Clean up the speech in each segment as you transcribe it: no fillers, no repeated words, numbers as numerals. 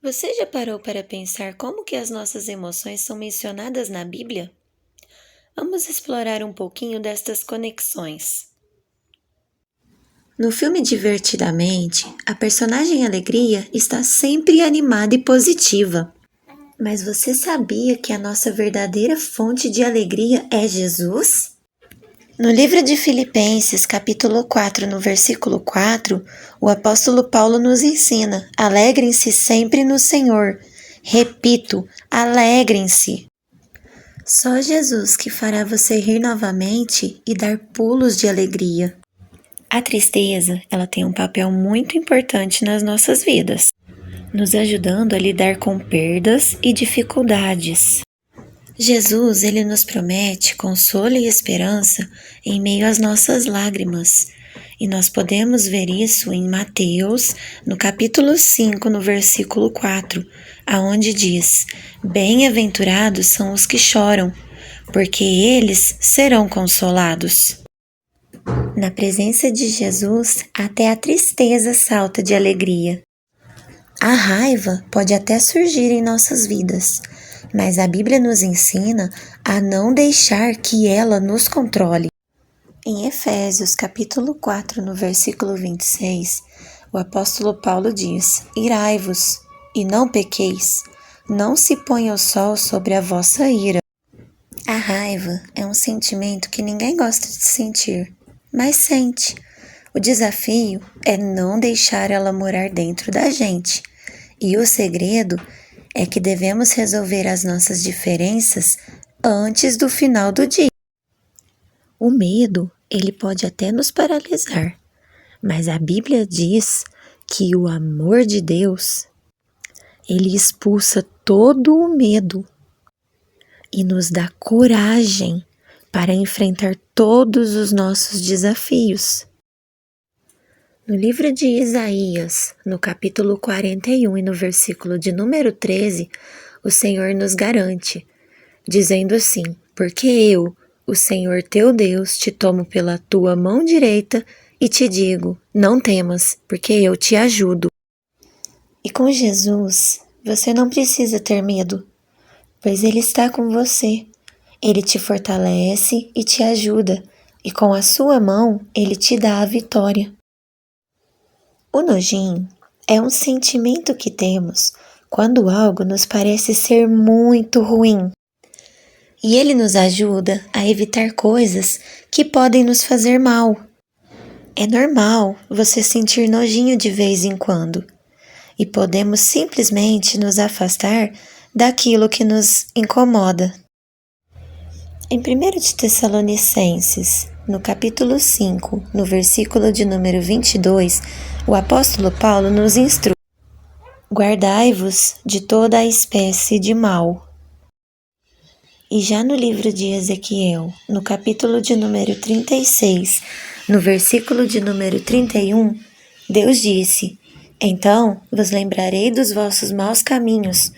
Você já parou para pensar como que as nossas emoções são mencionadas na Bíblia? Vamos explorar um pouquinho destas conexões. No filme Divertidamente, a personagem Alegria está sempre animada e positiva. Mas você sabia que a nossa verdadeira fonte de alegria é Jesus? No livro de Filipenses, capítulo 4, no versículo 4, o apóstolo Paulo nos ensina: alegrem-se sempre no Senhor. Repito, alegrem-se. Só Jesus que fará você rir novamente e dar pulos de alegria. A tristeza, ela tem um papel muito importante nas nossas vidas, nos ajudando a lidar com perdas e dificuldades. Jesus, ele nos promete consolo e esperança em meio às nossas lágrimas. E nós podemos ver isso em Mateus, no capítulo 5, no versículo 4, aonde diz: bem-aventurados são os que choram, porque eles serão consolados. Na presença de Jesus, até a tristeza salta de alegria. A raiva pode até surgir em nossas vidas, mas a Bíblia nos ensina a não deixar que ela nos controle. Em Efésios capítulo 4, no versículo 26, o apóstolo Paulo diz: irai-vos e não pequeis, não se ponha o sol sobre a vossa ira. A raiva é um sentimento que ninguém gosta de sentir, mas sente. O desafio é não deixar ela morar dentro da gente. E o segredo é que devemos resolver as nossas diferenças antes do final do dia. O medo, ele pode até nos paralisar, mas a Bíblia diz que o amor de Deus, ele expulsa todo o medo e nos dá coragem para enfrentar todos os nossos desafios. No livro de Isaías, no capítulo 41 e no versículo de número 13, o Senhor nos garante, dizendo assim: porque eu, o Senhor teu Deus, te tomo pela tua mão direita e te digo, não temas, porque eu te ajudo. E com Jesus, você não precisa ter medo, pois Ele está com você. Ele te fortalece e te ajuda, e com a sua mão, Ele te dá a vitória. O nojinho é um sentimento que temos quando algo nos parece ser muito ruim. E ele nos ajuda a evitar coisas que podem nos fazer mal. É normal você sentir nojinho de vez em quando. E podemos simplesmente nos afastar daquilo que nos incomoda. Em 1 de Tessalonicenses, no capítulo 5, no versículo de número 22, o apóstolo Paulo nos instrui: guardai-vos de toda a espécie de mal. E já no livro de Ezequiel, no capítulo de número 36, no versículo de número 31, Deus disse: então vos lembrarei dos vossos maus caminhos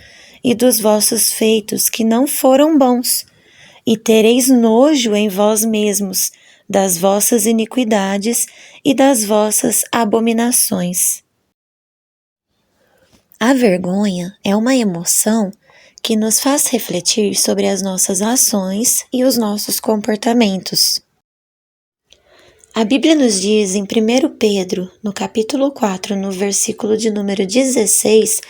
e dos vossos feitos que não foram bons, e tereis nojo em vós mesmos das vossas iniquidades e das vossas abominações. A vergonha é uma emoção que nos faz refletir sobre as nossas ações e os nossos comportamentos. A Bíblia nos diz em 1 Pedro, no capítulo 4, no versículo de número 16,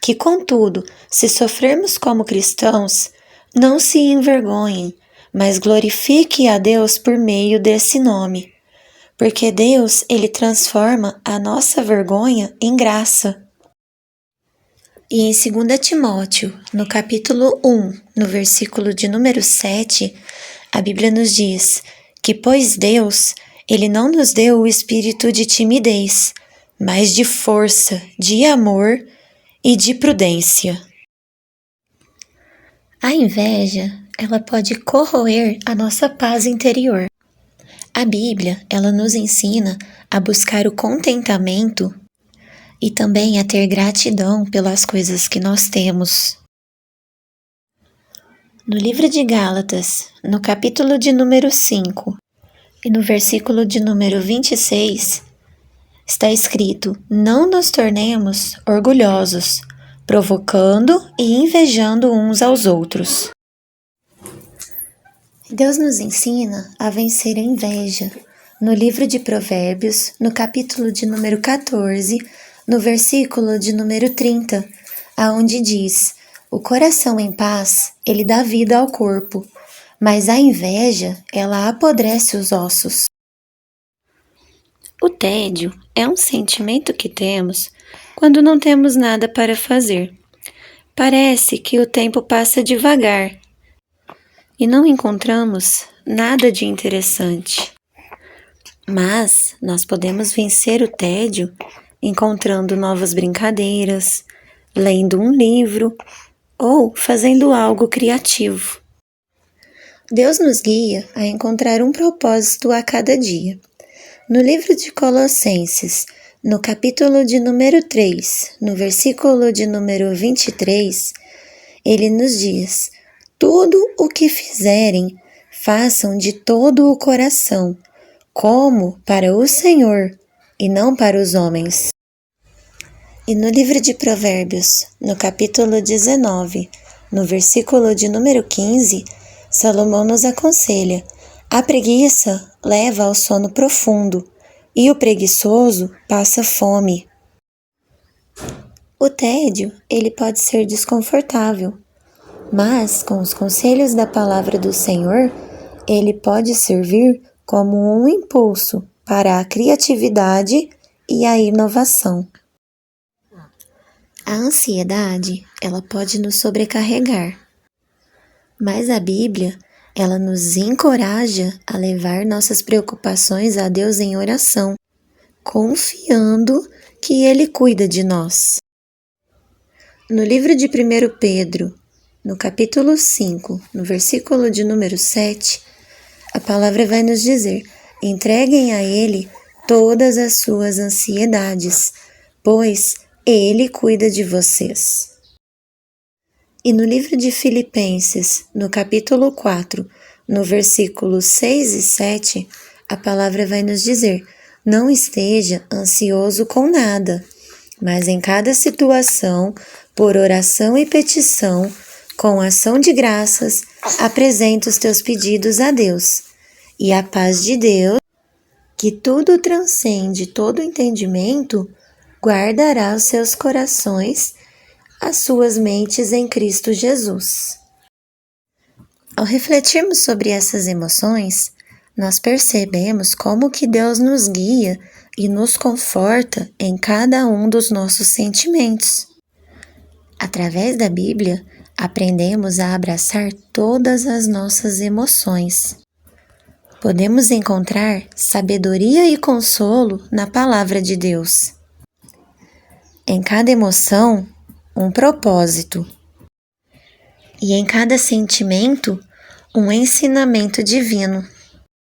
que, contudo, se sofrermos como cristãos, não se envergonhem, mas glorifique a Deus por meio desse nome, porque Deus, ele transforma a nossa vergonha em graça. E em 2 Timóteo, no capítulo 1, no versículo de número 7, a Bíblia nos diz que, pois Deus, ele não nos deu o espírito de timidez, mas de força, de amor e de prudência. A inveja, ela pode corroer a nossa paz interior. A Bíblia, ela nos ensina a buscar o contentamento e também a ter gratidão pelas coisas que nós temos. No livro de Gálatas, no capítulo de número 5 e no versículo de número 26, está escrito: não nos tornemos orgulhosos, provocando e invejando uns aos outros. Deus nos ensina a vencer a inveja. No livro de Provérbios, no capítulo de número 14, no versículo de número 30, aonde diz: o coração em paz, ele dá vida ao corpo, mas a inveja, ela apodrece os ossos. O tédio é um sentimento que temos quando não temos nada para fazer. Parece que o tempo passa devagar e não encontramos nada de interessante. Mas nós podemos vencer o tédio encontrando novas brincadeiras, lendo um livro ou fazendo algo criativo. Deus nos guia a encontrar um propósito a cada dia. No livro de Colossenses, no capítulo de número 3, no versículo de número 23, ele nos diz: tudo o que fizerem, façam de todo o coração, como para o Senhor e não para os homens. E no livro de Provérbios, no capítulo 19, no versículo de número 15, Salomão nos aconselha: a preguiça leva ao sono profundo e o preguiçoso passa fome. O tédio, ele pode ser desconfortável, mas com os conselhos da palavra do Senhor, ele pode servir como um impulso para a criatividade e a inovação. A ansiedade, ela pode nos sobrecarregar, mas a Bíblia, ela nos encoraja a levar nossas preocupações a Deus em oração, confiando que Ele cuida de nós. No livro de 1 Pedro, no capítulo 5, no versículo de número 7, a palavra vai nos dizer: entreguem a Ele todas as suas ansiedades, pois Ele cuida de vocês. E no livro de Filipenses, no capítulo 4, no versículos 6 e 7, a palavra vai nos dizer: não esteja ansioso com nada, mas em cada situação, por oração e petição, com ação de graças, apresenta os teus pedidos a Deus. E a paz de Deus, que tudo transcende todo entendimento, guardará os seus corações, as suas mentes em Cristo Jesus. Ao refletirmos sobre essas emoções, nós percebemos como que Deus nos guia e nos conforta em cada um dos nossos sentimentos. Através da Bíblia, aprendemos a abraçar todas as nossas emoções. Podemos encontrar sabedoria e consolo na palavra de Deus. Em cada emoção, um propósito. E em cada sentimento, um ensinamento divino.